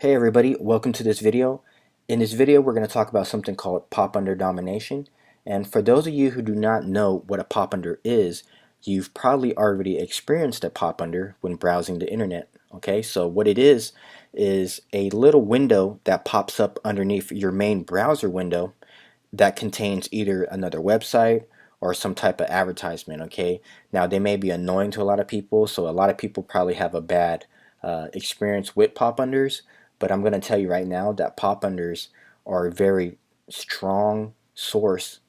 Hey everybody, welcome to this video. In this video we're going to talk about something called PopUnder domination. And for those of you who do not know what a PopUnder is, you've probably already experienced a PopUnder when browsing the internet. Okay, so what it is a little window that pops up underneath your main browser window that contains either another website or some type of advertisement. Okay, now they may be annoying to a lot of people, so a lot of people probably have a bad experience with pop unders, but I'm going to tell you right now that pop unders are a very strong source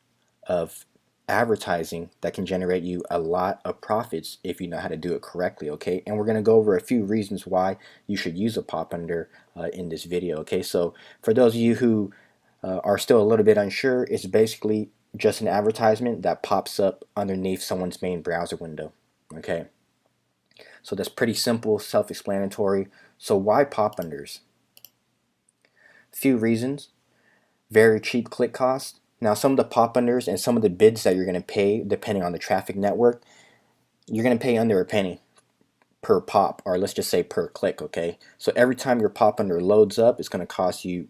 of advertising that can generate you a lot of profits if you know how to do it correctly. Okay, and we're going to go over a few reasons why you should use a pop under in this video. Okay, so for those of you who are still a little bit unsure, it's basically just an advertisement that pops up underneath someone's main browser window. Okay, so that's pretty simple, self-explanatory. So why pop unders? Few reasons. Very cheap click cost. Now some of the pop unders and some of the bids that you're going to pay, depending on the traffic network, you're going to pay under a penny per pop, or let's just say per click. Okay, so every time your pop under loads up, it's going to cost you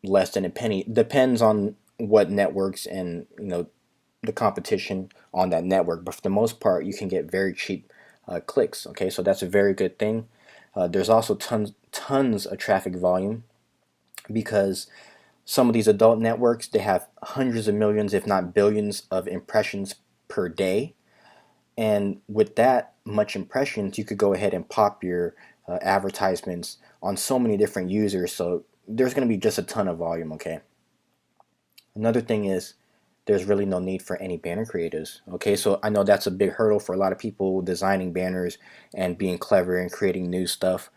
less than a penny. Depends on what networks and the competition on that network, but for the most part you can get very cheap clicks. Okay, so that's a very good thing. There's also tons of traffic volume because some of these adult networks, they have hundreds of millions if not billions of impressions per day, and with that much impressions you could go ahead and pop your advertisements on so many different users, so there's going to be just a ton of volume. Okay, another thing is there's really no need for any banner creatives. Okay, so I know that's a big hurdle for a lot of people designing banners and being clever and creating new stuff,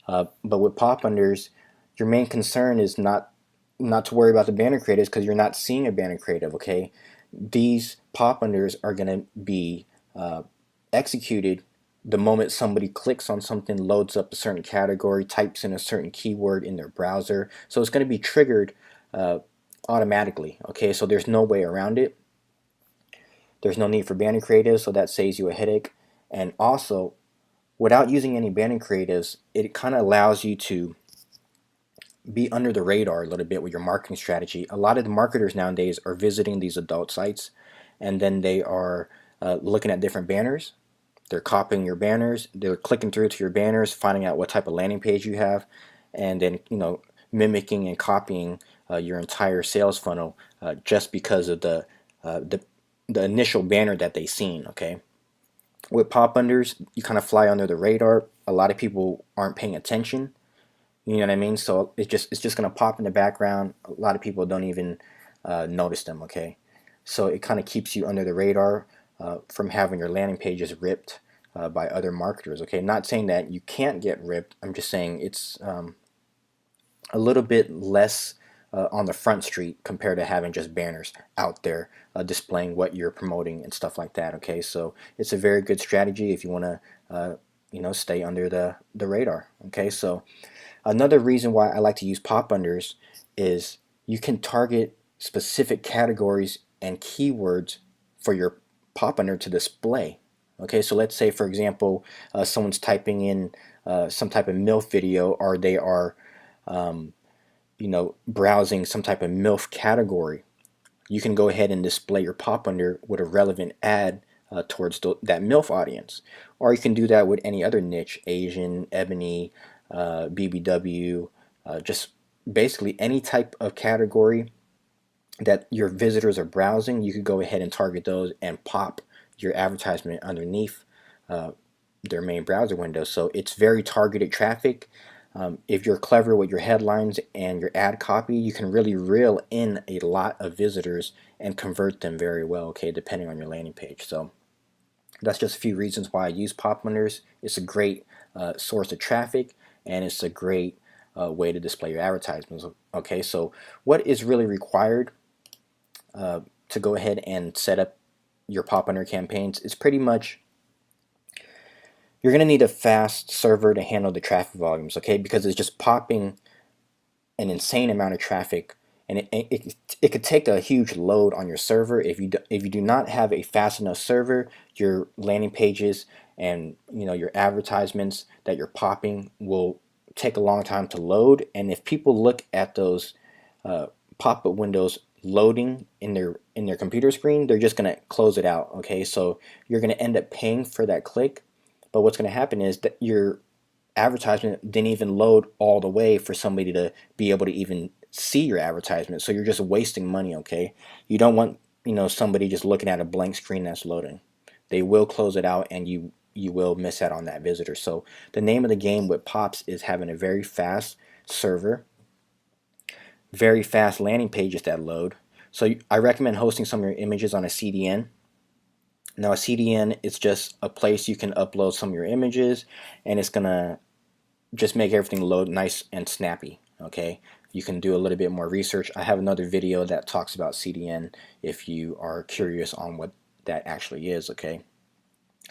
but with pop unders your main concern is not to worry about the banner creatives because you're not seeing a banner creative. Okay, these pop unders are going to be executed the moment somebody clicks on something, loads up a certain category, types in a certain keyword in their browser. So it's going to be triggered automatically. Okay, so there's no way around it. There's no need for banner creatives, so that saves you a headache. And also, without using any banner creatives, it kind of allows you to be under the radar a little bit with your marketing strategy. A lot of the marketers nowadays are visiting these adult sites, and then they are looking at different banners. They're copying your banners, they're clicking through to your banners, finding out what type of landing page you have, and then mimicking and copying your entire sales funnel just because of the initial banner that they seen. Okay, with pop unders, you kind of fly under the radar. A lot of people aren't paying attention. You know what I mean? So it's just gonna pop in the background. A lot of people don't even notice them. Okay, so it kind of keeps you under the radar from having your landing pages ripped by other marketers. Okay, not saying that you can't get ripped. I'm just saying it's a little bit less on the front street compared to having just banners out there displaying what you're promoting and stuff like that. Okay, so it's a very good strategy if you want to stay under the radar. Okay, so another reason why I like to use pop unders is you can target specific categories and keywords for your pop under to display. Okay, so let's say for example someone's typing in some type of MILF video, or they are browsing some type of MILF category. You can go ahead and display your pop under with a relevant ad towards that MILF audience, or you can do that with any other niche, Asian, ebony, BBW, just basically any type of category that your visitors are browsing. You could go ahead and target those and pop your advertisement underneath their main browser window. So it's very targeted traffic. If you're clever with your headlines and your ad copy, you can really reel in a lot of visitors and convert them very well, okay, depending on your landing page. So that's just a few reasons why I use pop unders. It's a great source of traffic, and it's a great way to display your advertisements. Okay, so what is really required to go ahead and set up your pop under campaigns is pretty much you're going to need a fast server to handle the traffic volumes, okay, because it's just popping an insane amount of traffic, and it could take a huge load on your server. If you do not have a fast enough server, your landing pages and your advertisements that you're popping will take a long time to load, and if people look at those pop-up windows loading in their computer screen, they're just going to close it out. Okay, so you're going to end up paying for that click, but what's going to happen is that your advertisement didn't even load all the way for somebody to be able to even see your advertisement, so you're just wasting money. Okay, you don't want somebody just looking at a blank screen that's loading. They will close it out, and you will miss out on that visitor. So the name of the game with Pops is having a very fast server, very fast landing pages that load. So I recommend hosting some of your images on a CDN. Now a CDN is just a place you can upload some of your images, and it's gonna just make everything load nice and snappy. Okay, you can do a little bit more research. I have another video that talks about CDN if you are curious on what that actually is. Okay,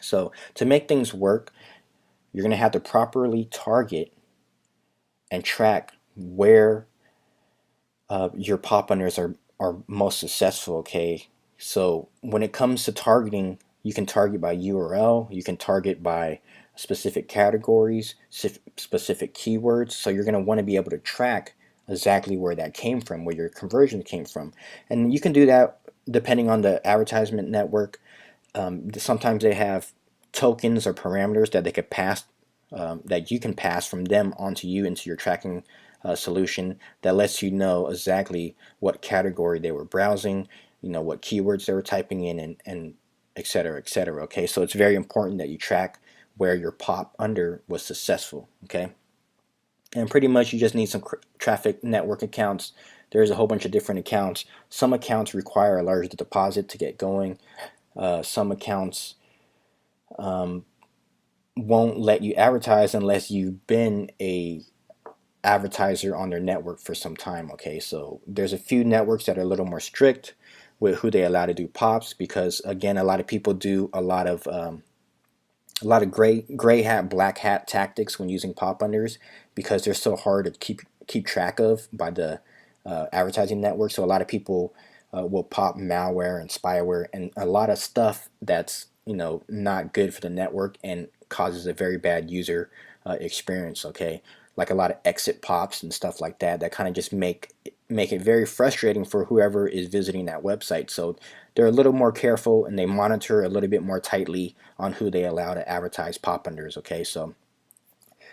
so to make things work, you're gonna have to properly target and track where your pop unders are most successful. Okay, so when it comes to targeting, you can target by URL, you can target by specific categories, specific keywords. So you're going to want to be able to track exactly where that came from, where your conversion came from, and you can do that depending on the advertisement network. Sometimes they have tokens or parameters that they could pass, that you can pass from them onto you into your tracking solution, that lets you know exactly what category they were browsing, what keywords they were typing in, and et cetera, et cetera. Okay, so it's very important that you track where your pop under was successful. Okay, and pretty much you just need some traffic network accounts. There's a whole bunch of different accounts. Some accounts require a large deposit to get going. Some accounts won't let you advertise unless you've been a advertiser on their network for some time. Okay, so there's a few networks that are a little more strict with who they allow to do pops, because again, a lot of people do a lot of gray hat, black hat tactics when using pop unders, because they're so hard to keep track of by the advertising network. So a lot of people will pop malware and spyware and a lot of stuff that's not good for the network and causes a very bad user experience. Okay, like a lot of exit pops and stuff like that that kind of just make it very frustrating for whoever is visiting that website. So they're a little more careful, and they monitor a little bit more tightly on who they allow to advertise pop unders. Okay, so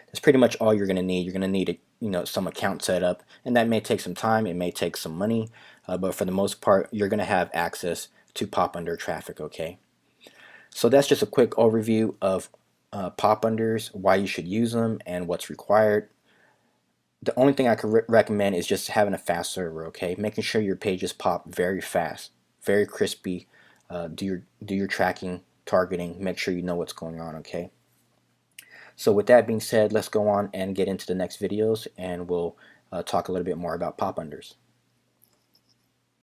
that's pretty much all you're going to need. You're going to need some account setup, and that may take some time, it may take some money, but for the most part you're going to have access to pop under traffic. Okay, so that's just a quick overview of pop unders, why you should use them, and what's required. The only thing I could recommend is just having a fast server. Okay, making sure your pages pop very fast, very crispy. Do your tracking, targeting, make sure you know what's going on. Okay, so with that being said, let's go on and get into the next videos, and we'll talk a little bit more about pop unders.